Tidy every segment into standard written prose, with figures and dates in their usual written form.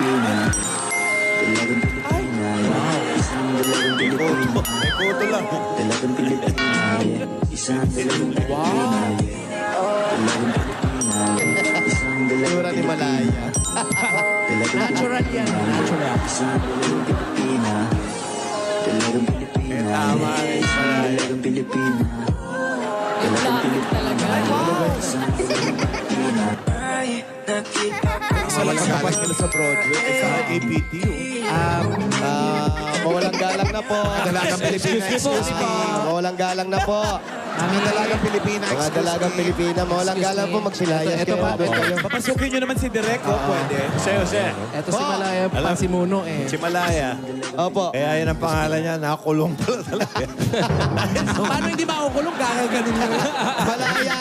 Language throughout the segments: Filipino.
Pilipina. Dalagang Pilipina. Isang dalagang Pilipina. May koto lang. Dalagang Pilipina. Isang dalagang Pilipina. Dalagang Pilipina. Isang Tura ni Malaya. Natural yan. Natural. Isang dalagang Pilipina. Dalagang Pilipina. Tama. Dalagang Pilipina. Dalagang Pilipina. Isang dalagang Pilipina. Malakapas nila sa Broadway. Sa APT. Mawalang galang na po. Dalagang Pilipina. Excuse me. Mawalang galang na po. Mga dalagang Pilipina. Mga dalagang Pilipina. Mawalang galang po. Magsilayas Ito kayo. pa. Papasukin nyo naman si Direk, pwede. Jose. Ito si Malaya Pasimuno eh. Si Malaya. Opo. Kaya yun ang pangalan niya, nakakulong pala talaga. Paano hindi makukulong? Gagaganin mo. Malaya.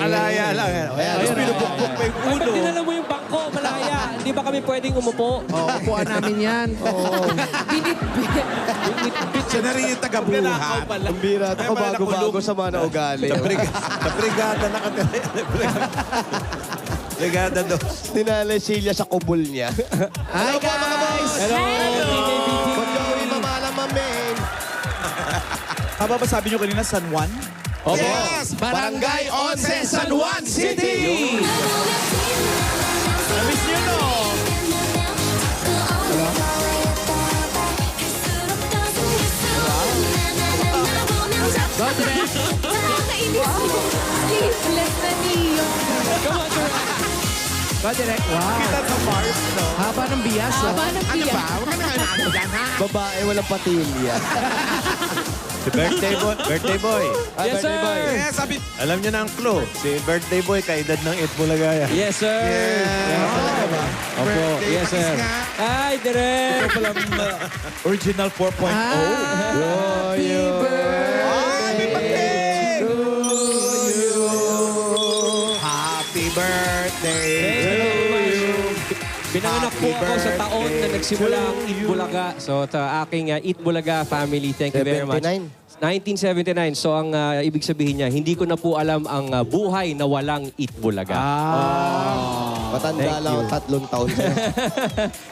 Malaya lang. Tapos pinupukpuk pa yung ulo. Ba't dinala mo yung bangko, Malaya? Hindi ba kami pwedeng umupo? Upuan namin yan. Siya na rin yung taga-buhat. Ang bira. Ako bago-bago sa mga naugali. Sa brigada nakatira. Brigada dos. Tinalay Silya sa kubol niya. Hi guys! Hello! Pag-gawi mamalang mamin. Haba ba sabi nyo kanina, San Juan? Opo. Yes! Barangay 11 San Juan City! Namiss nyo, no? Ba, direct? Wow! Kita sa Mars, no? Haba ng bias, oh. Ano ba? Huwag ka na kailangan dyan, ha? Babae, walang patilya. Si birthday boy. Yes, sir! Yes, sabi. Alam niyo na ang clue. Si birthday boy, kaedad ng Eat Bulagaya. Yes, sir! Talaga ba? Opo, yes, sir. Hi, Direk! Ito palang original 4.0. Happy Happy birthday to you. Happy birthday to you. Pinanganak po ako sa taon na nagsimula ang Eat Bulaga. So, sa aking Eat Bulaga family, thank you very much. 1979. So, ang ibig sabihin niya, hindi ko na po alam ang buhay na walang Eat Bulaga. Matanda lang ang 3 taon.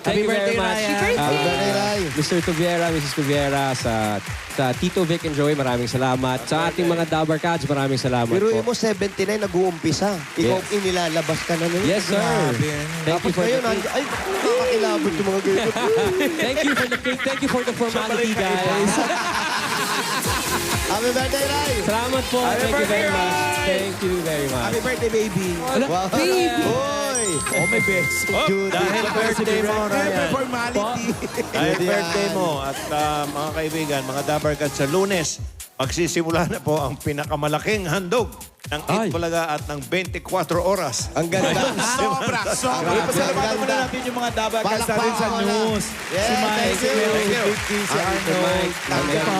Thank you very much. Happy birthday, Ray. Mr. Tuviera, Mrs. Tuviera, sa Tito Vic and Joey, maraming salamat. Sa ating mga Dabar Cats, maraming salamat Pero po. mo 79, nag-uumpisa. Ikaw Yes. inilalabas ka na nun. Yes, sir. Thank you Tapos for ngayon, the ay, nakakilabot yung mga ganyan. Thank you for the cake. Thank you for the formality, guys. Happy birthday, Ray. Salamat po. Thank you very much. Thank you very much. Happy birthday, baby. Wow. Hoy! Oh, my best. Judy. Dahil birthday mo, Ryan. Formality. Dahil birthday mo at mga kaibigan, mga Dabar Cats, sa Lunes, magsisimula na po ang pinakamalaking handog ng Eat Bulaga at ng 24 oras. Ang ganda. Sobra. Pasalamatan muna natin yung mga Dabar Cats natin sa Palakpakan news. Yes, Si Mike, thank si you. Mel, si Thank you. Vicky, si Thank you, Arnold. Mike.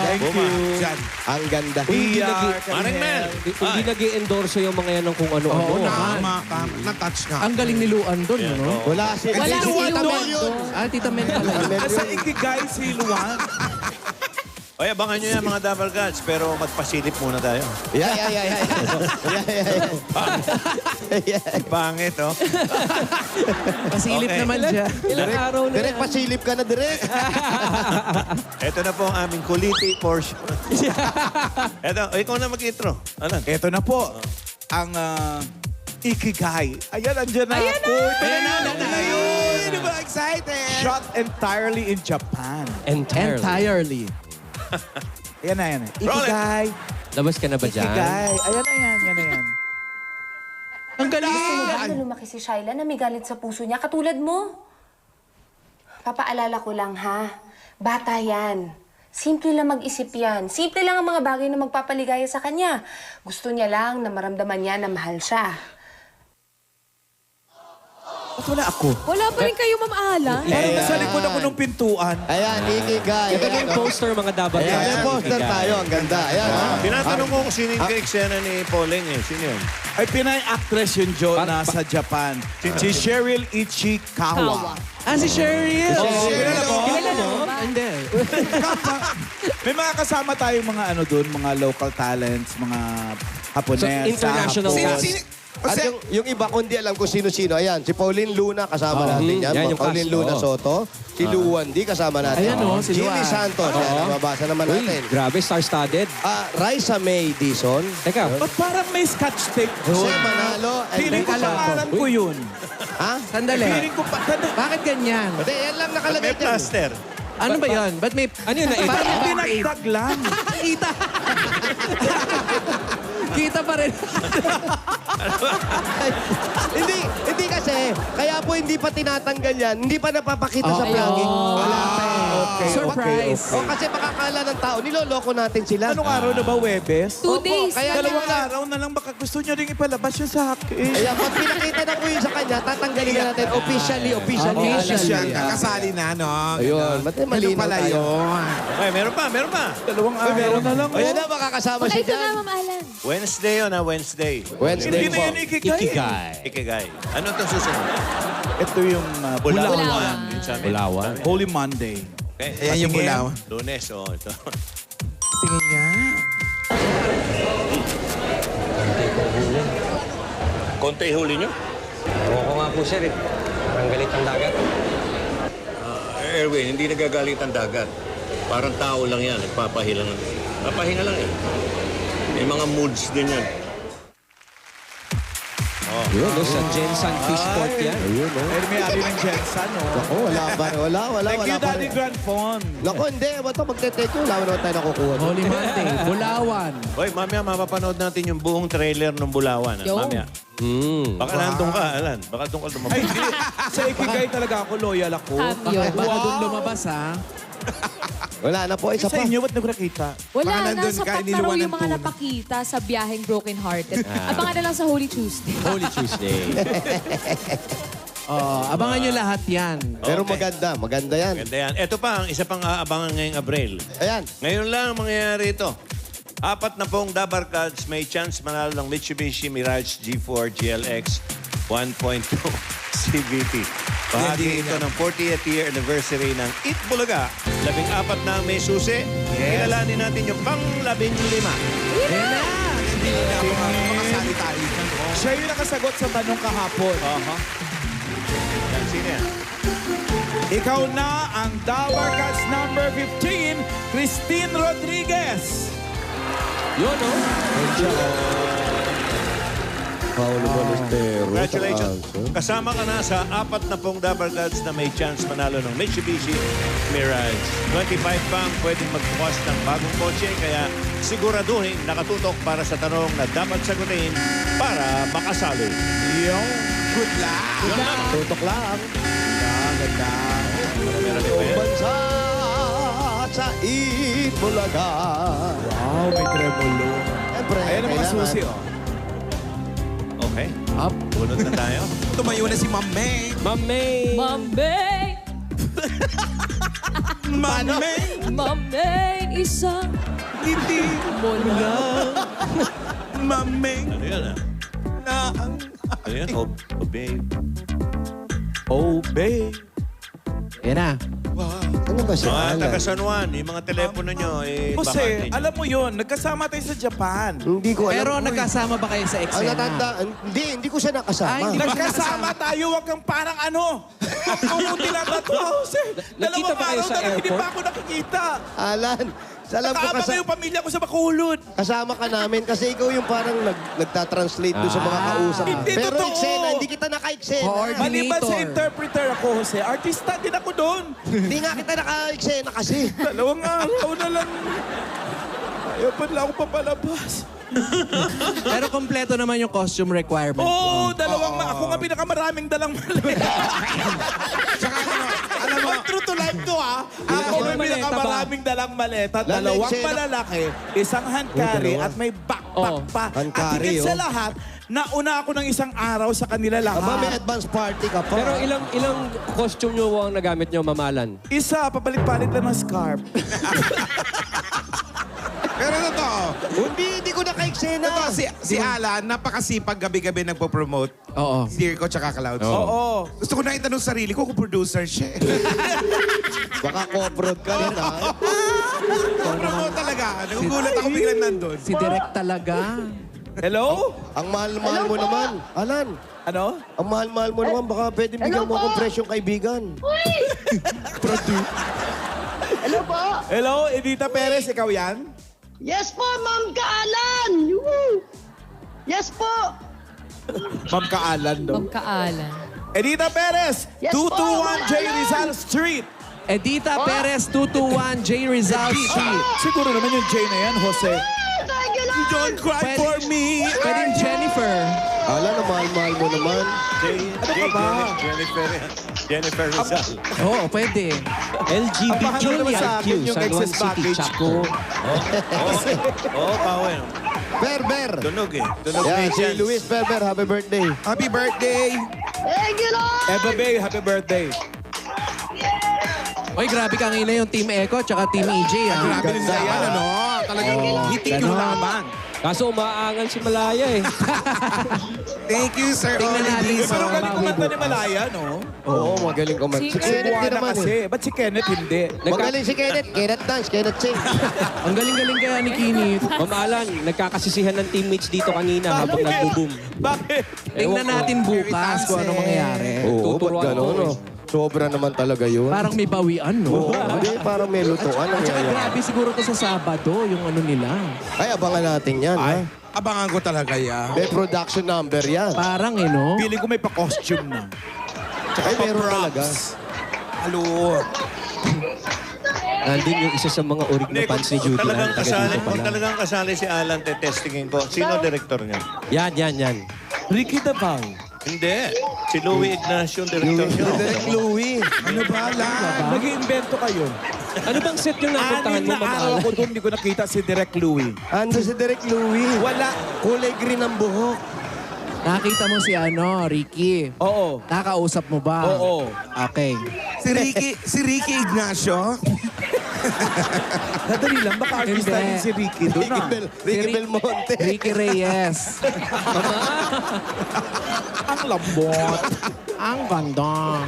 Thank you. Diyan. Ang ganda. Hindi Maring Mel. Hindi nag-i-endorse yung mga yan ng kung ano-ano. Tama. Na-touch ka. Ang galing ni Luan doon, no? Wala si... Wala si Tita Tita Mel Mel yun. Tita Mel pala. Nasa ikigay si Luan. Oy, abangan nyo yan mga Dabar Cats, pero magpasilip muna tayo. Yeah. Pangit, oh. Pasilip Okay. naman siya. Ilang araw na Direk, pasilip ka na, Direk. Ito na po ang aming kuliti portion. Ito, ikaw na mag-intro. Alan. Ito na po, ang Ikigai. Ayan, andyan na po. Ayan na. Yun, di ba excited? Shot entirely in Japan. Entirely. Ayan na, ayan na. Roll it. Ikigai. Labas ka na ba dyan? Ikigai. Ayan na yan. Ang galing mo. Ano lumaki si Shyla na may galit sa puso niya, katulad mo. Papaalala ko lang, ha? Bata yan. Simple lang mag-isip yan. Simple lang ang mga bagay na magpapaligaya sa kanya. Gusto niya lang na maramdaman niya na mahal siya. Ba't wala ako? Wala pa rin kayo, Ma'am Ala. Parang nasa likod ako ng pintuan. Ayan, Ikigay. Ito na yung poster mga Dabar Ayan, Cats. may poster tayo. Ang ganda. Ayan. Tinatanong ko kung sino yung ka-eksena ni Pauling eh. Sino yun? Ay, Pinay actress yun, Joe, nasa Japan. Si Cheryl Ichikawa. Ah, si Cheryl. Kilala mo? Kilala mo? Hindi. May mga kasama tayong mga ano doon, mga local talents, mga Hapones. So, international Hapon. cast. At yung iba, kundi alam kung sino-sino. Ayan, si Pauline Luna, kasama natin yan. Yan yung Pauline cast. Luna Oo. Soto. Si Luan D, kasama natin. Ayan, si Jimmy Luan. Santos, yan, mabasa naman Uy, natin. grabe, star-studded. Raisa May Dizon. Teka, Ba't parang may scotch tape Jose doon? Manalo. and Feeling ko Teka lang. pangalan ko yun. Ha? Sandali. Feeling ko pa... Bakit ganyan? Hindi, yan lang nakalagay May dyan. plaster. Ano ba yan? Ba't may... ano yun na Parang Bakit? pinagtag lang. Kita. Kita pa rin. Hindi kasi. Kaya po hindi pa tinatanggal yan. Hindi pa napapakita sa vlogging. Wala pa eh. Okay, Surprise. O kasi makakala ng tao, niloloko natin sila. Anong araw na ba, Webes? 2 days. kaya Dalawang araw na lang baka gusto nyo rin ipalabas yun sa akin. Kaya pag pinakita na po yun sa kanya, tatanggalin na natin officially. Kasali na, no? Ayun, malinaw pala tayo. yun? Okay, meron pa. Dalawang araw na lang. Ayan na, makakasama Baka siya ito na, dyan. Ma'am Alan. Wednesday yun, Wednesday. Wednesday Hindi na po. yun ikikay. Ikigay. Ano itong susunod? Ito yung Bulawan. Yun sa amin. Bulawan. Holy Monday. Okay. Ayan yung Bulawan. Lunes, ito. Tingin nga. Konti huli nyo? Oo nga po, sir. Parang galit ang dagat. Erwin, hindi nagagalit ang dagat. Parang tao lang yan. Nagpapahinga lang. Papahinga lang eh. May mga moods din yan. Yun, no, sa Jensen Fish Port yan. Ayun, no? Eh, may ari ng Jensen, no? Ako, wala pa. Wala Thank you, pa Daddy rin. Grandfon. Naku, hindi. Ba't magte-take yun? Wala naman tayo nakukuha. Holy Monday. Bulawan. Hoy, mamaya mapapanood natin yung buong trailer ng Bulawan. Yo. Mamaya. Baka nandun ka, Alan. Baka doon ka Ay, lumabas. hindi. Sa ikigay talaga ako, loyal ako. Cambio. Baka doon lumabas, ha? Wala na po, isa Sa pa. inyo, ba't nakita? Wala Baka na, nandun ka, sapat na raw iniluwan yung ng mga tuna. napakita sa biyaheng Broken Hearted. Abangan na lang sa Holy Tuesday. Holy Tuesday. Abangan nyo lahat yan. Pero Okay. maganda. Maganda yan. Ganda yan. Ito pa, ang isa pang aabangan ngayong Abril. Ayan. Ngayon lang mangyayari ito. 4 na pong Dabar Cards may chance manalo ng Mitsubishi Mirage G4 GLX 1.2 CVT. Bahagi ito ng 40th year anniversary ng Eat Bulaga. 14 na may susi. Kilalanin natin yung pang-15. Hindi na ako makasali tayo. Siya yung nakasagot sa tanong kahapon. Yan, sino yan? Ikaw na ang Dabar Cats number 15, Christine Rodriguez. Yun, no? Paulo Balestero. Congratulations. Kasama ka na sa 4 na pong Dabar Cards na may chance manalo ng Mitsubishi Mirage. 25 pang pwedeng magbukas ng bagong kotse kaya siguraduhin nakatutok para sa tanong na dapat sagutin para makasali. Good luck! Tutok lang. Meron din ba yan? Bansa sa Itbulaga. Wow, may tremolo. Siyempre, Ayan ang mga kailangan. susi, oh. Okay. Up. Bunod na tayo. Tumayo na si Ma'am May. Mamay! Mambay! Mambay! Isang Hindi mula. Ma'am May. Ano yan, ah? Na ang... Ano yan? Oh, babe. Oh, babe. Yan na. Ano ba siya? Mga Alan? taga San Juan, yung mga telepono nyo, Jose, bakante nyo. alam mo yun, nagkasama tayo sa Japan. Hindi ko alam. Pero ko eh. nagkasama ba kayo sa Ang eksena? natanda, hindi ko siya nakasama. Ay, hindi. Nagkasama tayo, wag kang parang ano. Ako tinatato, Jose. Nakita ba kayo Dalawang sa araw na hindi airport? pa ako nakikita. Alan, alam ko Nakama yung pamilya ko sa Bacolod. kasama ka namin kasi ikaw yung parang nagtatranslate doon sa mga kausap. Hindi Pero totoo. eksena, hindi kita naka-eksena. Maliban sa Coordinator. interpreter ako, Jose, artista din ako doon. Hindi nga kita naka-eksena kasi. Dalawang araw na lang. Ayaw pa lang ako papalabas. Pero kompleto naman yung costume requirement. Oo, ako nga pinakamaraming dalang maleta. Alam mo, True to life to, ha? Ako may Maleta pinakamaraming dalang maleta. Lalo Dalawang eksena. malalaki, isang hand carry, dalawa. at may backpack Oh, pa. hand At carry, higit sa oh. lahat, nauna ako ng isang araw sa kanila Aba, may lahat. advance party ka pa. Pero ilang costume nyo ang nagamit nyo, mamalan? Isa, papalit-palit lang ng scarf. pero totoo. Hindi ko naka-eksena. Totoo, si Alan, napakasipag gabi-gabi nagpo-promote. Oo. Circo tsaka Clouds. Oo. Gusto ko na itanong sarili ko kung producer siya. Baka co-prod ka rin, ha? Promote talaga. Nagugulat ako biglang nandun. Si Direk talaga. Hello? Ang mahal-mahal mo naman. Alan, Ano? ang mahal-mahal mo naman. Baka pwede bigyan mo akong presyong kaibigan. Hello po? Hello, Edita Perez, ikaw yan? Yes po, Ma'am Kaalan! Woo! Yes po! Ma'am Kaalan, no? Magkaalan. Edita Perez, Yes, 221 J. Ma'am Alan. Rizal Street. Edita Perez, 221 J. Rizal Street. Siguro naman yung J na yan, Jose. Thank you, Lord! Don't cry Pwede- for me. Pwedeng Jennifer. Alan, ang mahal-mahal mo naman. Jennifer Rizal. Oo, pwede. Ang mahal naman sa akin yung San Juan excess City baggage chapter. ko. Oo, Pawen. Berber. Tunog eh. Tunog Yan, na si chance. Luis Berber. Happy birthday. Happy birthday. Thank you, Lord! Eva Bay, happy birthday. Oy, grabe kang ina yung Team Echo tsaka Team EJ. Ah. Grabe rin sa yan, ano? Talagang hitik yung ganon. laban. Kaso umaangal si Malaya eh. Thank you, Sir Tingnan Oli natin Dizon. Pero galing Bawi kumanta ni bukas. Malaya, no? Oo, magaling kumanta. Si Kenneth din Buwana naman kasi. eh. Ba't si Kenneth hindi? Magaling si Kenneth. Kenneth dance, Kenneth sing. Ang galing-galing kaya ni Kinit. Ma'am Alan, nagkakasisihan ng teammates dito kanina habang nagbo-boom. Bakit? Tingnan natin bukas kung ano mangyayari. Oo, ba't Tuturuan gano'n? ko. No? Sobra naman talaga yun. Parang may bawian, no? Oo, hindi, parang may lutuan. At saka nangyayari. grabe siguro to sa Sabado, yung ano nila. Ay, abangan natin yan. Ay, Ha? abangan ko talaga yan. May production number yan. Parang eh, no? Feeling ko may pa-costume na. Ay, meron talaga. Halo. Nandun yung isa sa mga orig na fans ni Judy. Talagang Taga kasali, dito kung pala. talagang kasali si Alan, testingin ko. Sino director niya? Yan. Ricky Davao. Hindi. Si Louie Ignacio, ang director niya. Direk Louie. Ano ba lang? Nag-iimbento kayo. Ano bang set yung napuntahan Anim mo, na Ma'am araw Alan? ako doon, hindi ko nakita si Direk Louie. Ando si Direk Louie. Wala. Kulay green ang buhok. Nakita mo si ano, Ricky. Oo. Nakakausap mo ba? Oo. Okay. Si Ricky Ignacio. Nadali lang, baka artista Hindi. rin si Ricky doon ah. Ricky Belmonte. Ricky Reyes. Ang lambot. Ang ganda.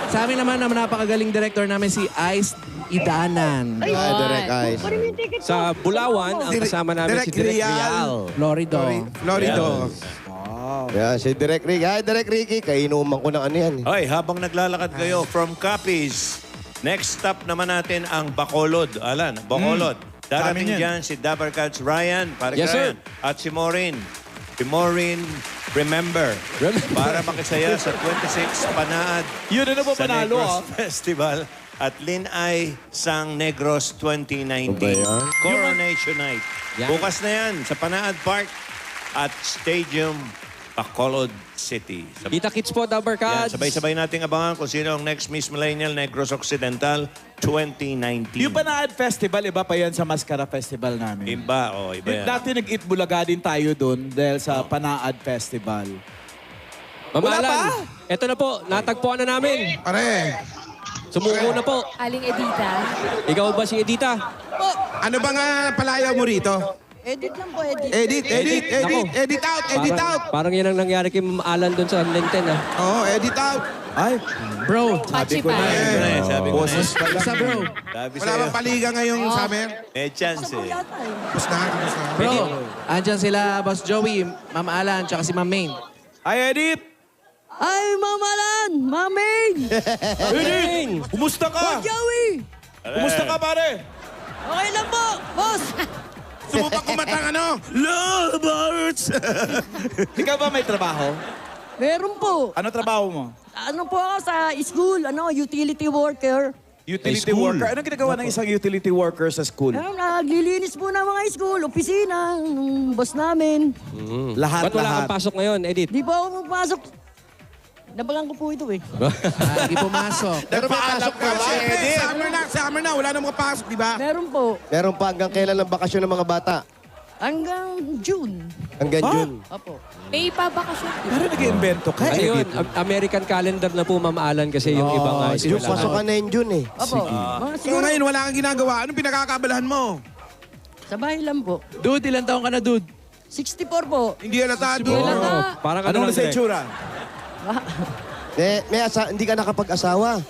Sa amin naman, ang napakagaling director namin si Ice Idanan. Ay, Direk Ice. Kunin mo yung ticket ko. Sa Bulawan, ang kasama namin si Direk Real. Florido. Florido. Yan, si Direk Ricky. Ay, Direk Ricky. Kainuman ko ng ano yan. Hoy, habang naglalakad kayo from Capiz, next stop naman natin ang Bacolod. Alan, Bacolod. Darating Dami yan. dyan si Dabarkads Ryan, para Yes, Ryan, at si Maureen. Si Maureen Remember. Para makisaya sa 26 Panaad Yun na po sa panalo Negros ah. Festival at Linay Sang Negros 2019. Ba yan? Coronation Night. Yan. Bukas na yan sa Panaad Park at Stadium Bacolod City. Kita-kits po, Yan, Dabarkads. sabay-sabay nating abangan kung sino ang next Miss Millennial Negros Occidental 2019. Yung Panaad Festival, iba pa yan sa Mascara Festival namin. Iba, iba yan. Dati nag-eat bulaga din tayo doon dahil sa Panaad Festival. Ma'am Wala Alan, pa? eto na po, natagpuan na namin. Pare, Sumuko na po. Aling Edita. Ikaw ba si Edita? ano ba nga palayaw mo rito? Edit lang po, edit. Edit out. Parang yan ang nangyari kay Ma'am Alan doon sa Lenten ah. Oo, edit out. Ay, Bro, Pachi pa. Sabi ko na eh. isa bro. Sabi Wala sa'yo, bang paliga ngayong sa amin? may chance eh. Tapos na, tapos na. Bro, andyan sila, Boss Joey, Ma'am Alan, tsaka si Ma'am Main. ay edit! Ay, Mamalan! Maming! Eding! Kumusta ka? Joey! Kumusta ka pare? Okay lang po, boss! Subukan kumatang ano? Lovebirds! Ikaw ba may trabaho? Meron po. Ano trabaho mo? Ano po ako sa school, utility worker. Utility worker. Anong ginagawa ng isang utility worker sa school? Naglilinis po ng mga school, opisina, ng boss namin. Lahat, Ba't wala lahat. kang pasok ngayon, Edith? Di ba ako magpasok? Nabalang ko po ito eh. Hindi pumasok. Pero may pasok ka ba? Siyempre, summer na. Wala namang kapasok, di ba? Meron po. Meron pa hanggang kailan ang bakasyon ng mga bata? Hanggang June. Hanggang June. Opo. May pabakasyon. Pero nag-iimbento ka. Ano yun? American calendar na po, Ma'am Alan, kasi yung ibang Yung pasok ka na yun June eh. Opo. Mga So siguro, ngayon, wala kang ginagawa. Anong pinakakabalahan mo? sa bahay lang po. Dude, ilan taong ka na, dude? 64 po. Hindi halata. Wala nga. Parang Anong lang, nasa Direk? itsura? Hindi ka nakapag-asawa.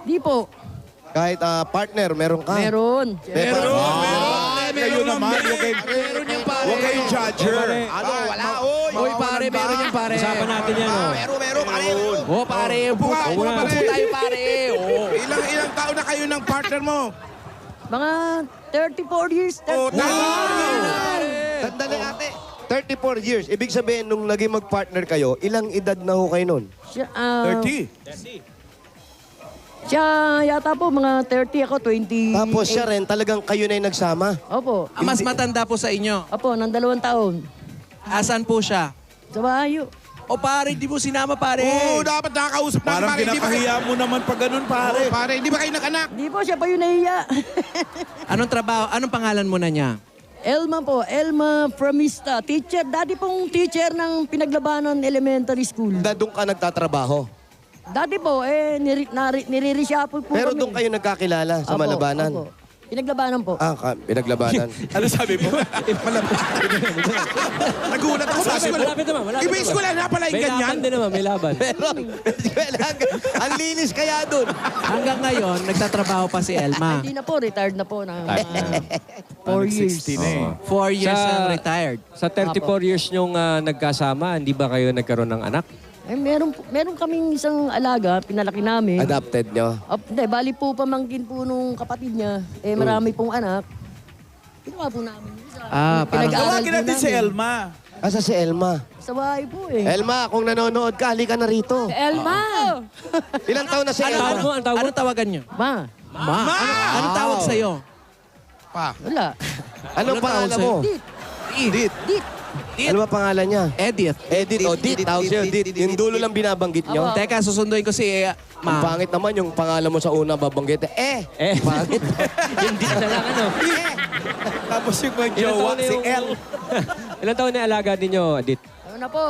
Di po. Kahit partner, meron ka. Meron. Meron. Kayo naman. Yung kay... Meron yung pare. Huwag kayong judger. Ano, wala, oy. Uy, pare, meron yan, pare. Usapan natin yan, oh. Meron, pare. Oh, pare. Upo ka, Upo tayo, pare. Oh. Ilang taon na kayo ng partner mo? Mga 34 years. Tandali, ate. 34 years. Ibig sabihin, nung naging mag-partner kayo, ilang edad na ho kayo nun? Siya, 30. siya yata po, mga 30 ako, 20. Tapos siya rin, talagang kayo na yung nagsama. Opo. Mas matanda po sa inyo. Opo, ng 2 taon. Asan po siya? Sa bahayo. O pare, di mo sinama, pare. Oo, dapat nakakausap natin, Parang pare. Hindi ba kayo- pinakahiya mo naman pag ganun, pare. Oo, pare, hindi ba kayo nag-anak? Di po, siya pa yung nahiya. Anong trabaho? Anong pangalan mo na niya? Elma po, Elma Framista. Teacher, dati pong teacher ng Pinaglabanan Elementary School. Doon ka nagtatrabaho. Dati po, nire-reshuffle po Pero kami. doon kayo nagkakilala sa Opo, Malabanan. opo. Pinaglabanan po. Pinaglabanan. Ano sabi mo? Nagulat ako sa school. Malapit naman, malapit Iba yung naman. school na pala yung May ganyan. laban din naman, may laban. Meron. Ang linis kaya doon. Hanggang ngayon, nagtatrabaho pa si Elma. Hindi na po, retired na po. 4 years. 60 na eh. 4 years Sa- na retired. Sa 34 years nyong nagkasama, hindi ba kayo nagkaroon ng anak? Eh, meron kaming isang alaga, pinalaki namin. Adopted nyo. Hindi, bali po pamangkin po nung kapatid niya. Eh, marami pong anak. Ginawa po namin. Parang Tawagin natin si Elma. Asa si Elma? Sa bahay po eh. Elma, kung nanonood ka, halika na rito. Elma! Ilang taon na si Ano Elma? mo? Ang tawag mo? Anong tawagan niyo? Ma, Ma. Anong tawag sa'yo? wala. Anong pangalan mo? Dit, Dit. dit. Ano ba pangalan niya? Edith. Edith o Dit. Tawag siya Dit. Yung dulo lang binabanggit nyo. Apo. Teka, susunduin ko si Ang Ma. pangit naman yung pangalan mo sa una babanggit. Pangit. Hindi na lang ano. Tapos yung mga jowa, si El. Ilan taon na alaga ninyo, Adit? Ano na po,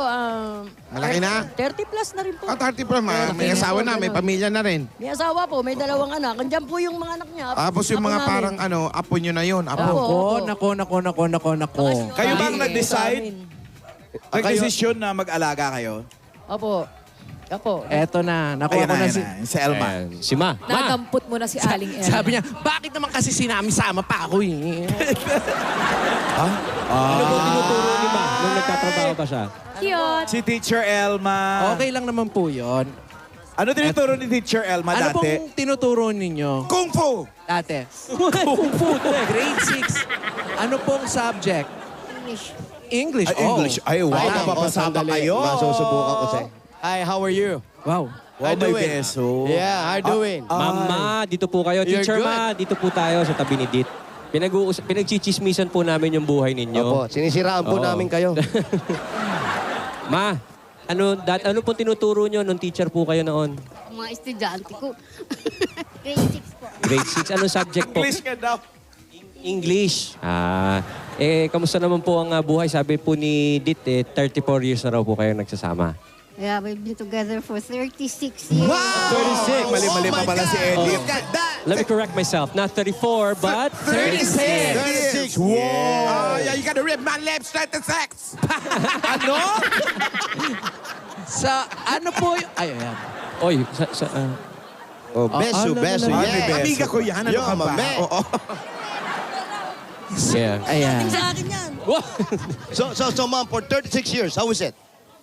Malaki na. 30 plus na rin po. 30 pa, may asawa na, may pamilya na rin. May asawa po, may 2 anak. Andiyan po yung mga anak niya. Tapos yung Apo mga namin. parang apo nyo na yun. Apo. Opo. Nako. Kayo bang nag-decide? Amin. Nag-desisyon na mag-alaga kayo? Opo. Opo. Eto na, nakuha ko na si... Si Elma. Ayan, si Ma. Ma! Nadampot mo na si Aling Elma. Sabi niya, bakit naman kasi sinami-sama pa ako eh? Ano po tinuturo ni Ma nung nagtatrabaho pa siya? Cute. Si Teacher Elma. Okay lang naman po yun. Ano tinuturo ni Teacher Elma Ano dati? pong tinuturo ninyo Kung Fu! dati? Kung fu, grade 6. Ano pong subject? English. Ay, English. Ay, wow. Ay, Napapasama sandali. kayo. Masusubukan ko sa'yo. Hi, how are you? Wow. Wow, may beso. Yeah, how you doing? Mama, dito po kayo. You're Teacher good. Ma, dito po tayo sa tabi ni Dit. Pinagchichismisan po namin yung buhay ninyo. Opo, sinisiraan po Oo. namin kayo. Ma, ano po tinuturo nyo nung teacher po kayo noon? Mga estudyante ko. Grade 6 po. Grade 6. Anong subject po? English ka daw. English. Kamusta naman po ang buhay? Sabi po ni Dit, 34 years na raw po kayo nagsasama. Yeah, we've been together for 36 years. 36. Mali-mali pa pala si Edith. Let me correct myself. Not 34, but 36. 36. Wow. Yeah, you gotta rip my lips, 36! Ano? Sa ano po y- Ay, ayan. Oy, Oh, beso, beso. no. Yes. Amiga ko yan, ano Yo, ka ba? mame. Oo. yeah. Ayan. Sa akin yan. So, ma'am, for 36 years, how is it?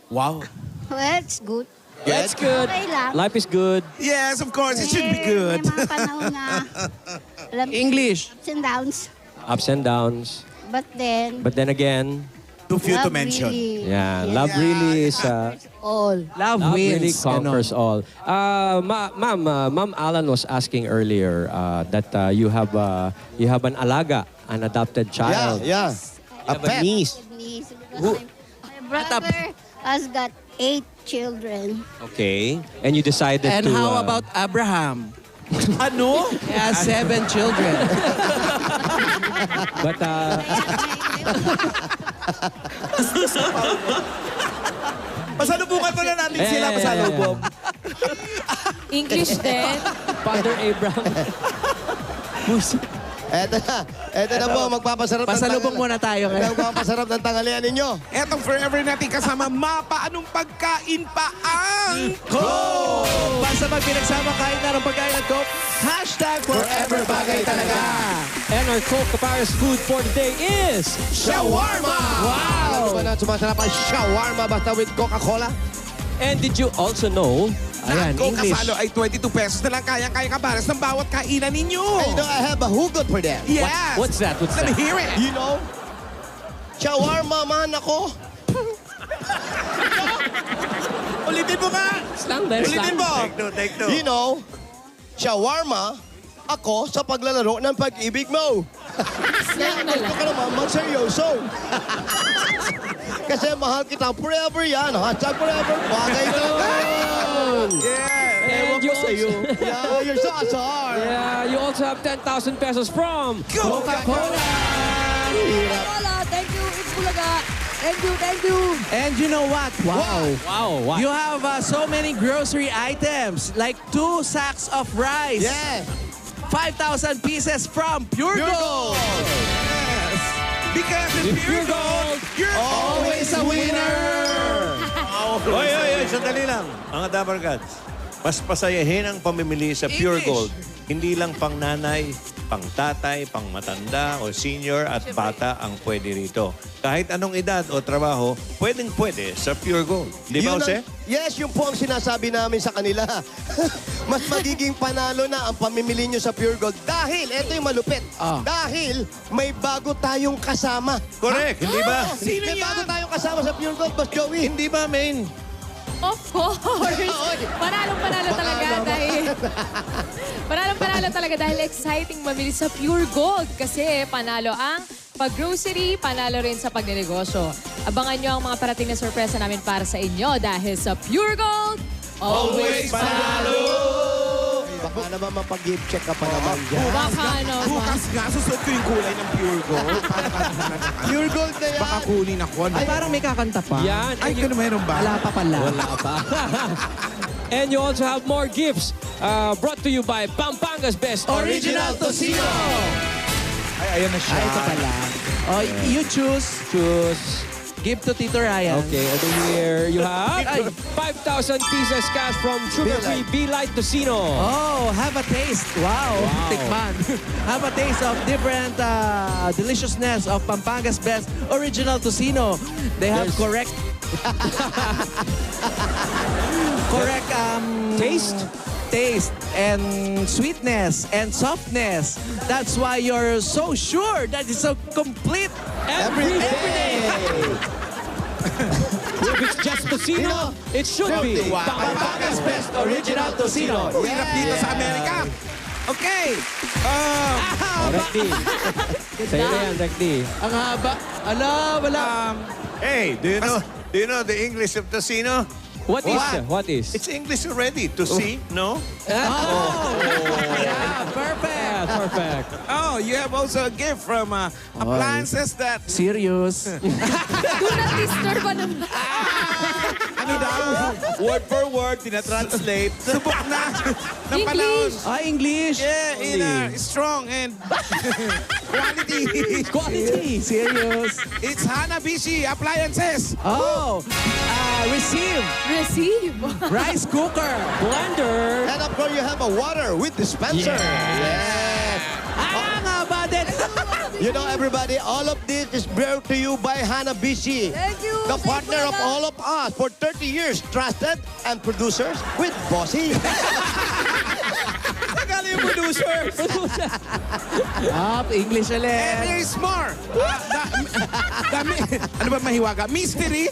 Wow. Well, it's good. That's good. Okay lang. Life is good. Yes, of course, it should be good. May mga panahon na alam, English. ups and downs. Ups and downs. But then again, Too few to love mention. really, yeah, love really is... all. Love Love really wins. conquers all. Ma'am Alan was asking earlier that you have an alaga, an adopted child. Yeah. You have a niece. Niece, because my brother has got 8 children. Okay. And you decided And to... how about Abraham? Ano? He has 7 children. But Pasalubungan mo na natin sila pasalubong. English din. Father Abraham. Eto na po, magpapasarap Pasalubong muna tayo ngayon. Magpapasarap ng tanghalian ninyo. Etong forever natin kasama, mapa, anong pagkain pa ang Basta pag pinagsama kain na ng pagkain at coke, hashtag forever bagay talaga. And our Coke Paris food for today is... Shawarma! Wow! Ano ba na sumasarap ang shawarma basta with Coca-Cola? And did you also know... Ayan, Kung English. kasalo ay 22 pesos na lang kayang-kaya kabaras ng bawat kainan ninyo. Hey, no, I have a hugot for them. Yes. What's that? What's Let me that? hear it. You know? Shawarma man ako. Ulitin mo nga. Slang, Ben. Ulitin mo. Take two. You know, shawarma ako sa paglalaro ng pag-ibig mo. Slang na lang. Gusto ka naman magseryoso. Kasi mahal kita forever yan. Hashtag forever. Bagay talaga. And you also, Yeah, you're so asar. yeah, you also have 10,000 pesos from Coca-Cola. Wala, thank you, It's Bulaga. Thank you, thank you. And you know what? Wow. Wow, what? You have so many grocery items, like 2 sacks of rice. Yeah. 5,000 pieces from Pure Gold. Yes. Because in pure gold, you're Always a winner. Oy, sandali lang. Mga Dabar Gods, mas pasayahin ang pamimili sa Pure English. Gold. Hindi lang pang nanay, pang tatay, pang matanda o senior at bata ang pwede rito. Kahit anong edad o trabaho, pwedeng-pwede sa Pure Gold. Di ba, Yun Jose? Yes, yun po ang sinasabi namin sa kanila. Mas magiging panalo na ang pamimili nyo sa Pure Gold. Dahil, eto yung malupit. Dahil may bago tayong kasama. Correct, hindi ba? May bago tayong kasama sa Pure Gold, Boss Joey. Hindi ba, main? Of course. Panalong-panalo talaga dahil... Panalong-panalo talaga dahil exciting mamili sa Pure Gold. Kasi panalo ang pag-grocery, panalo rin sa pagnenegosyo. Abangan nyo ang mga parating na sorpresa namin para sa inyo dahil sa Pure Gold, always panalo! Baka naman mapag-give check ka pa naman dyan. Baka naman. Bukas nga, susuot ko yung kulay ng pure gold. Pure Gold na yan. Baka kunin ako. Ay, parang may kakanta pa. Yan. Ay, And you, ganun meron ba? Wala pa pala. wala pa. And you also have more gifts brought to you by Pampanga's Best Original Tocino. Ay, ayan na siya. Ay, ito pala. Oh, you choose. Give to Tito Ryan. Okay, and then here you have 5,000 pieces cash from Sugar-Free Be Light Tocino. Oh, have a taste. Wow. Tikman. Have a taste of different deliciousness of Pampanga's Best Original Tocino. They have correct taste and sweetness and softness. That's why you're so sure that it's so complete Every day. If it's just Tocino, it should be Pampanga's Best Original Tocino. Hirap dito sa Amerika. Okay. Rekti. Sa'yo na yan, Rekti. Ang haba. Ala, wala. Hey, do you know the English of Tocino? What is? It's English already. To see, no? Yeah, perfect. Yeah, perfect. Oh, you have also a gift from appliances that... Serious. Do not disturb naman. Ano daw? Word for word, tinatranslate. Subok na ng panahon. English. Yeah, in strong and quality. Serious. It's Hanabishi Appliances. Oh, receive. Receive. Rice cooker. Blender. And of course, you have a water with dispenser. Yes. Ang haba din. You know, everybody, all of this is brought to you by Hanabishi. Thank you. The partner of all of us for 30 years. Trusted and producers with Bossy. Tagal yung producer. English And ulit. there is more. Ano ba mahiwaga? Mystery.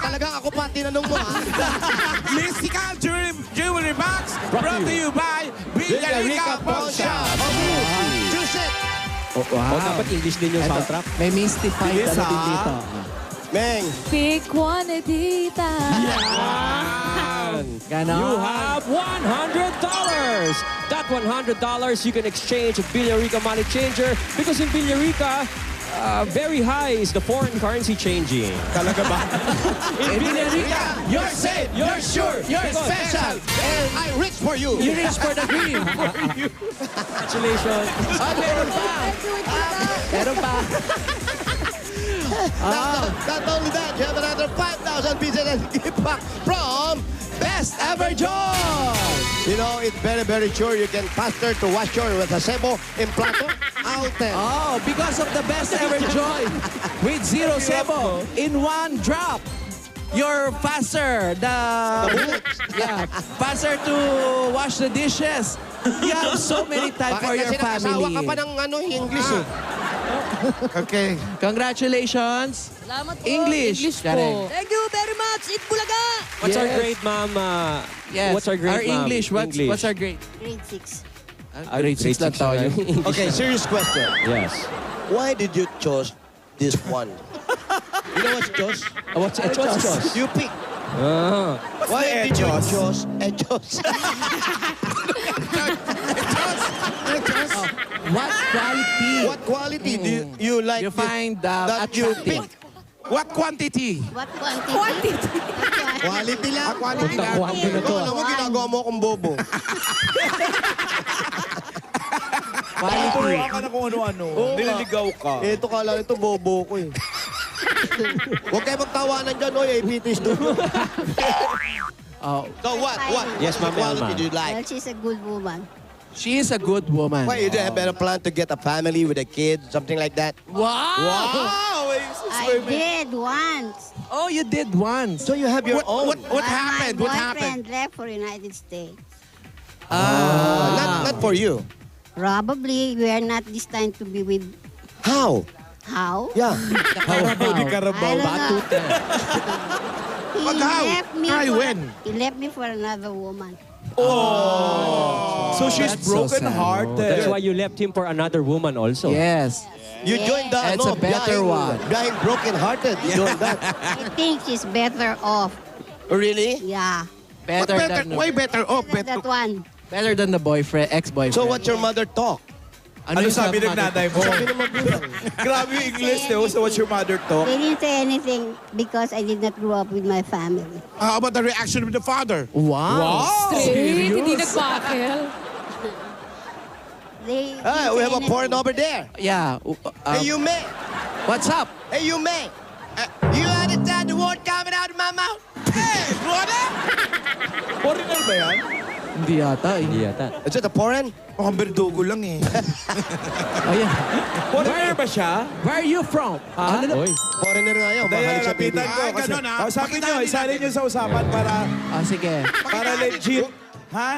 Talagang ako pa tinanong mo, ha? Mystical jewelry box brought to you by Villarica Pawn Shop. Choose it. Oh, dapat English din yung soundtrack. May mystified Yes, ano din ah. dito. Meng. Pick one, Edita. Ganon. You have $100. That $100 you can exchange at Villarica Money Changer because in Villarica, very high is the foreign currency changing. Talaga ba? In Villarica, you're safe, you're sure, you're special. And I reach for you. You reach for the dream. Congratulations. Meron pa. Meron pa. Not only that, you have another 5,000 pieces as gift back from Best Ever Joy. You know, it's very, very sure you can faster to wash your with a sebo implanto Alten. Oh, because of the best ever joy with Zero Sebo in one drop. You're faster. Faster to wash the dishes. You have so many time for your family. Ka pa ng English eh. Okay. Congratulations. Salamat po. English. English Karen. po. Thank you very much. Eat Bulaga. What's our Yes. grade, ma'am? Yes. What's our grade, Our ma'am? English. What's our grade? Grade 6. Grade 6 lang tayo. Okay, serious question. Yes. Why did you choose this one? You know what's choose? What's a choice? You pick. Ah. Why did you choose choose? What quality? What quality do you like You find that you attractive? pick? What quantity? What quantity? Quality lang. Quality lang. Quanto na to. Ikaw, alam mo, ginagawa mo akong bobo. Turuan ka na kung ano-ano. Nililigaw ka. Ito ka lang, ito bobo ko eh. Huwag kayo magtawanan dyan, oy, APT studio. Oh, So what? Yes, What Ma'am quality Elma. do you like? Well, she's a good woman. she is a good woman. Why, you have better plan to get a family with a kid, something like that? Wow! I did once. Oh, you did once. So you have your own. What happened? My What happened? boyfriend left for United States. Not for you. Probably we are not this time to be with. How? How? Yeah. Carabao di Carabao. I don't know. He How? left me Try for when? He left me for another woman. So she's That's so broken sad. hearted. That's why you left him for another woman also. Yes. You joined the It's a better one. Being broken-hearted. You joined that. I think she's better off. Really? Yeah. Better than Why better? Oh, That one. better than the boyfriend, ex-boyfriend. So what's your mother talk? Ano yung sabi ng mother? nanay mo? Sabi ng magulang. Grabe yung English, no? So what's your mother talk? They didn't say anything because I did not grow up with my family. How about the reaction of the father? Wow. Straight, hindi nagbakel. They Ah, didn't we say have a anything. porn over there. Yeah. Hey, you may. What's up? Hey, you may. You understand the word coming out of my mouth? Hey, brother! Foreigner ba yan? Hindi yata. Hindi yata. Is it a porn? Mukhang berdugo lang eh. Ayan. Foreigner ba siya? Where are you from? Ano na? Oy. Foreigner nga yun. Dahil Mahalik sa baby. lapitan ko. Kasi, kausapin nyo, isalin nyo sa usapan para Sige. legit. Ha?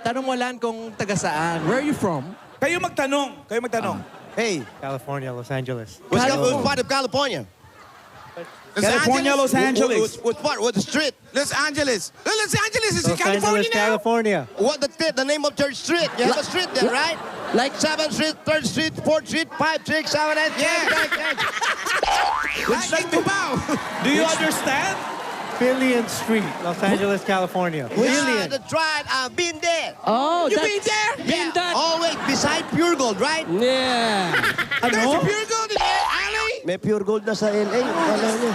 Tanong mo lang kung taga saan. Where are you from? Kayo magtanong. Kayo magtanong. Hey, California, Los Angeles. what's part of California? California, Los Angeles. What part? What street? Los Angeles. Los Angeles is Los Angeles, California. What the name of your street? You have a street there, right? Like 7th Street, 3rd Street, 4th Street, 5, 6, 7, 8, 10, 10, 10. Do you understand? Billion Street, Los Angeles, California. Yeah, that's right. I've been there. Oh, You been there? Yeah, always beside Pure Gold, right? Yeah. There's a pure gold in there, alley. May Pure Gold na sa LA. Alam niyo.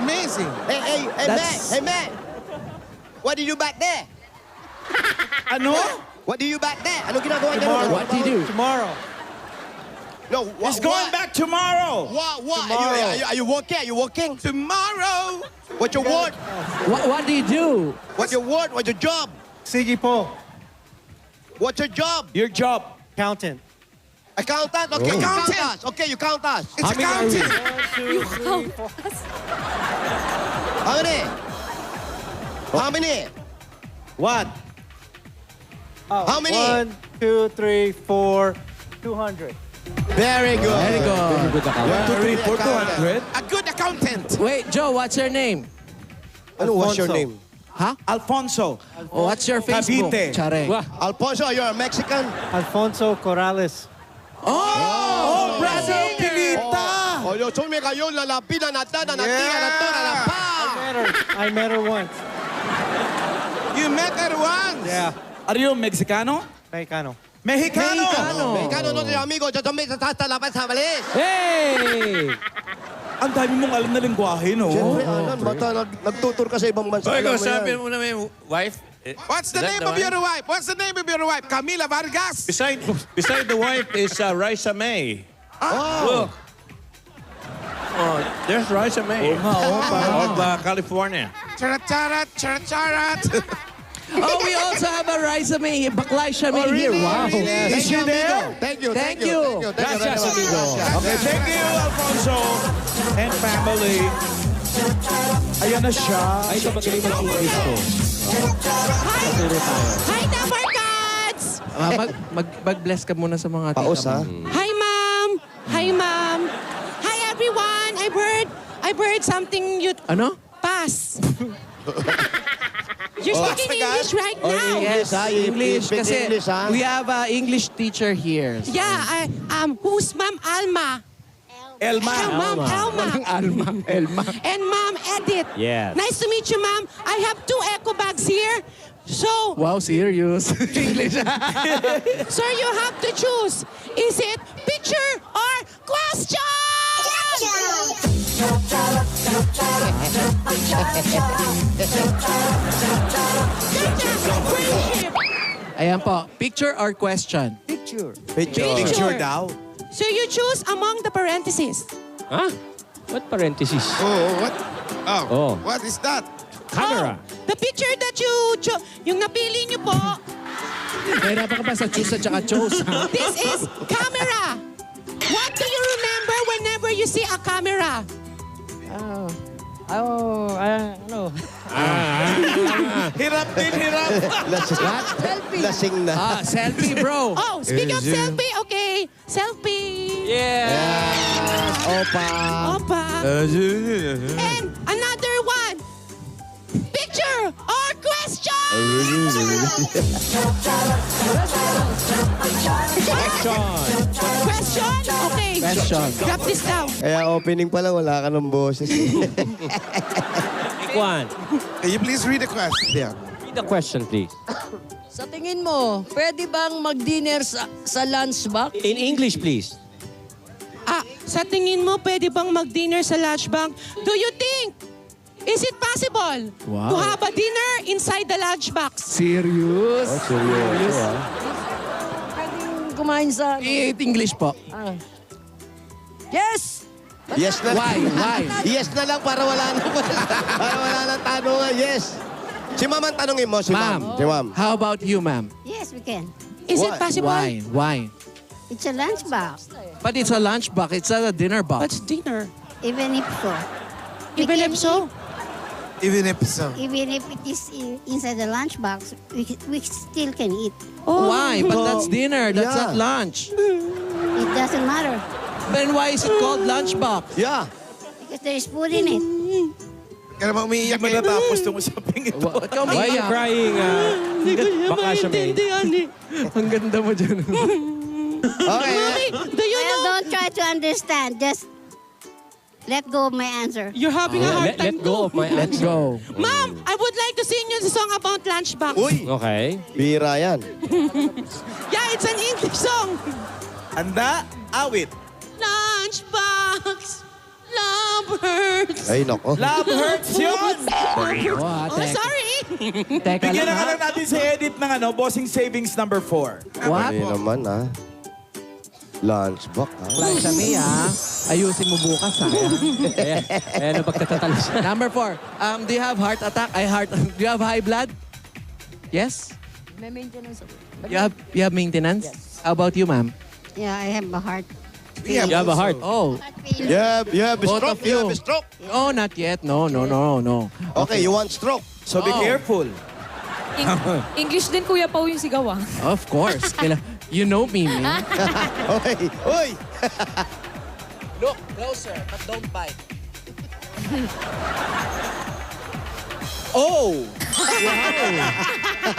Amazing. Hey, That's- man. What do you do back there? Ano? What do you back there? Ano ginagawa niyo? Tomorrow. What do you do? Tomorrow. No, He's going back tomorrow. What? Tomorrow. Are you working? Are you working? Tomorrow. What's your word? What do you do? What's your word? What's your job? Sige po. What's your job? Your job. Accountant. Accountant? Okay, you count us. Okay, you count us. It's accounting. How many? How many? What? Oh, How many? 1, 2, 3, 4, 200. Very good. Very good. Good account. 1, 2, 3, 4, 200. A good accountant. Wait, Joe, what's your name? Ano, what's your Alfonso. name? Huh? Alfonso. Oh, what's your Facebook? Cavite. Chare. Wah. Alfonso, you're a Mexican? Alfonso Corrales. Oh, brother Pilita. Oh, yo, sumi kayo, lalapidan natin, nanatigan na to, nalapang. I met her once. You met her once. Yeah. Are you Mexicano? Mexicano. Mexicano. Mexicano, no, de amigo, yo también te estás talapan sa malis. Hey! Ang dami mong alam na lingwahe, no? Siyempre, Alan, bata, nagtutur ka sa ibang bansa. alam mo yan. mo na may wife. What's the name of your wife? What's the name of your wife? Camila Vargas. Beside the wife is Raisa May. Oh, Look. Oh, there's Raisa May. Of California. Charat, charat, charat, charat. Oh, we also also have a resume, Baklay Shami here. Wow. Thank Is she you, there? amigo. Thank you. Thank you. Gracias, amigo. Okay, thank you, Alfonso and family. Ayan na siya. Ay, ito magaling mag-English ko. Hi, Dabar Cats! Mag-bless ka muna sa mga tita Paus, mo. ha? Hi, ma'am! Hi, ma'am! Hi, everyone! I've heard something you... Ano? Pass! You're speaking English right now. Yes, ha? English. Speak Kasi English, ha? we have an English teacher here. Yeah, who's Ma'am Alma? Elma. Ma'am Alma. Elma. And Ma'am Edith. Yes. Nice to meet you, ma'am. I have 2 echo bags here. So, Wow, serious. English. sir, you have to choose. Is it picture or question? Ayan po. Picture or question? Picture. Picture daw. So you choose among the parentheses. Huh? What parentheses? what? Oh. What is that? Camera. The picture that you yung napili niyo po, Kaya pa ka ba sa choose at saka chose? this is camera. What do you remember whenever you see a camera? Ano? Hirap din, hirap. Lasing na. Selfie, bro. Oh, speak of selfie, okay. Selfie. Yeah. Opa. Opa. And another one. Picture or question? Question? Okay. Question. Drop this down. Kaya opening pa lang, wala ka ng boses. Pick one. Can you please read the question? Yeah. Read the question, please. Sa tingin mo, pwede bang mag-dinner sa lunchbox? In English, please. Sa tingin mo, pwede bang mag-dinner sa lunchbox? Do you think, is it possible to have a dinner inside the lunchbox? Serious? Serious. Pwedeng kumain sa... English po. Yes! Yes na. Why? Yes na lang para wala nang tanungan. Yes. Si Ma'am ang tanungin mo, si Ma'am. Si Ma'am. How about you, ma'am? Yes, we can. Is it Why? possible? Why? It's a lunchbox. But it's a lunchbox. It's not a dinner box. What's dinner? Even if so. Even if so? Even if so. Even if it is inside the lunchbox, we still can eat. Why? But that's dinner. That's Yeah. not lunch. It doesn't matter Then why is it called lunchbox? Yeah. because there is food in it. Kaya naman umiiyak Hindi matatapos itong usaping ito. Why are you crying? Hindi ko niya Baka siya may- maintindihan eh. Ang ganda mo dyan. Okay. Mommy, do you Well, know? don't try to understand. Just let go of my answer. You're having a hard Let time go of my Let's answer. go. Ma'am, I would like to sing you the song about lunchbox. Uy, Okay. bira yan. Yeah, it's an English song. Handa, awit. Lunchbox, love hurts. Ay, nako. Love hurts yun. Oh, sorry. Teka Bigyan lang, na ha? lang natin si Edith ng bossing savings number 4. What? Hindi naman, ha? Lunchbox, ha? Fly sa me, ha? Ayusin mo bukas, ha? Ayan ang pagtatatalo siya. Number 4. Do you have heart attack? Do you have high blood? Yes? May maintenance ako. You have maintenance? How about you, ma'am? Yeah, I have a heart. You have a heart. Oh. You have a Both stroke? of You you. have a stroke? Oh, not yet. No. Okay, you want stroke? So be Oh. careful. English din, Kuya Pao, yung sigaw ah. Of course. You know me, man. Okay. Uy! Look closer, but don't bite. Oh!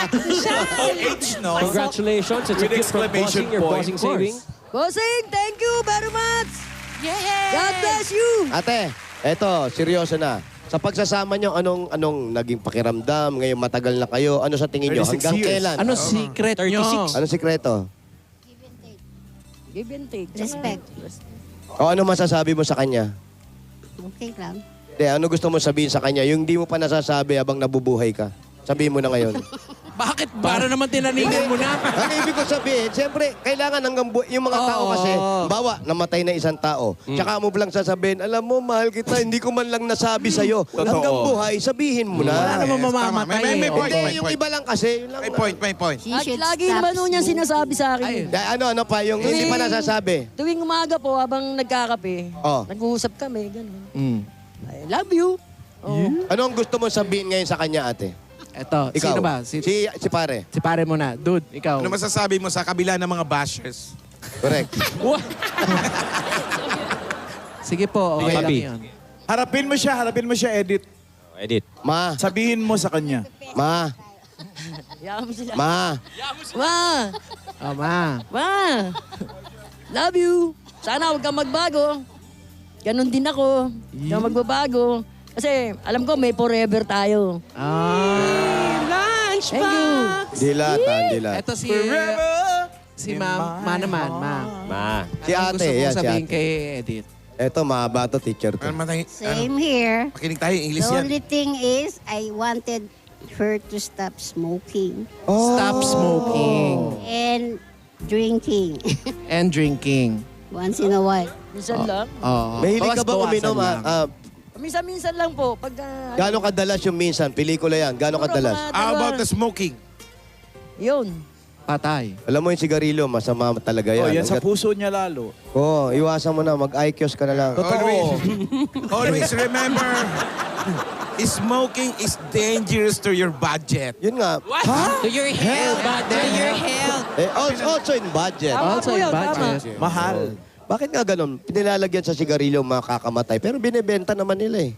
H, no? Congratulations. It's a With gift from exclamation Bossing, your point. Bossing savings. Bossing, thank you very much! Yeah. God bless you! Ate, eto, seryoso na. Sa pagsasama nyo, anong naging pakiramdam? Ngayon matagal na kayo. Ano sa tingin nyo? 36 Hanggang years. kailan? Ano secret nyo? 36. Anong sikreto? Give and take. Respect. O ano masasabi mo sa kanya? Okay lang. Ano gusto mo sabihin sa kanya? Yung di mo pa nasasabi habang nabubuhay ka. Sabihin mo na ngayon. Bakit? Para naman tinaningan mo na. Ang ibig ko sabihin, siyempre, kailangan hanggang yung mga tao kasi, bawa, namatay na isang tao. Tsaka mo lang sasabihin, alam mo, mahal kita, hindi ko man lang nasabi sa'yo. Hanggang buhay, sabihin mo na. Wala naman mamamatay. May point, Hindi, may yung point. iba lang kasi, yun lang. May point. She At should lagi stop naman nun niya smoking. sinasabi sa akin. Ano pa, yung hindi pa nasasabi. Tuwing umaga po, habang nagkakape, nag-uusap kami, gano'n. I love you. Ano ang gusto mo sabihin ngayon sa kanya, ate? Eto, Ikaw. sino ba? Si pare. Si pare mo na. Dude, ikaw. Ano masasabi mo sa kabila ng mga bashers? Correct. Sige po, okay lang Papi. yun. Harapin mo siya, Edit. Edit. Ma, Sabihin mo sa kanya. ma, Yaman sila. ma. Ma! Ma. Ma! Love you. Sana huwag kang magbago. Ganon din ako. Huwag kang magbabago. Kasi alam ko may forever tayo. Lunchbox! Thank you. Dilatan. Eto si Ma naman, Ma. Si Anong ate, gusto mong yan, si sabihin ate. kay Edith? Eto, mahaba to, teacher to. Same here. Makinig tayo, English The yan. only thing is, I wanted her to stop smoking Stop smoking and drinking and drinking. once in a while. Minsan lang. Oo. Mahilig ka ba Bawas-bawasan uminom? lang. Minsan-minsan lang po. Pag, Gano'ng kadalas yung minsan? Pelikula yan. Gano'ng kadalas? How about the smoking? Yun. Patay. Alam mo yung sigarilyo, masama talaga yan. Yan sa puso niya lalo. Iwasan mo na. Mag-IQOS ka na lang. Always remember, smoking is dangerous to your budget. Yun nga. To your health. To your health. Also in budget. Tama Also po in yun, budget. Mahal. Bakit nga ganun? Pinilalagyan sa sigarilyo makakamatay. Pero binibenta naman nila eh.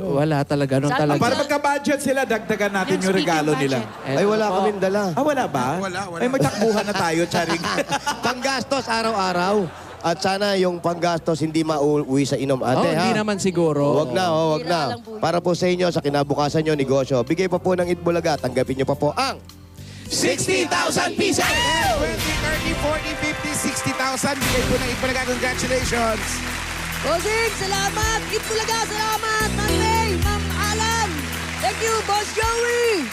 Wala talaga. Nung Sabi talaga. Para magka-budget sila, dagdagan natin yung regalo nila. Ay, wala kaming dala. Wala ba? Wala. Ay, magtakbuhan na tayo, Charing. Panggastos araw-araw. At sana yung panggastos hindi mauwi sa inom ate, ha? Hindi naman siguro. Wag na, wag na. Para po sa inyo, sa kinabukasan nyo, negosyo, bigay pa po ng Itbulaga. Tanggapin nyo pa po ang 60,000 pieces! 20, 30, 40, 50, 60,000. Bigay po ng Itbulaga. Congratulations! Bossing, salamat. Itbulaga, salamat. Ma'am May, Ma'am Alan. Thank you, Boss Joey.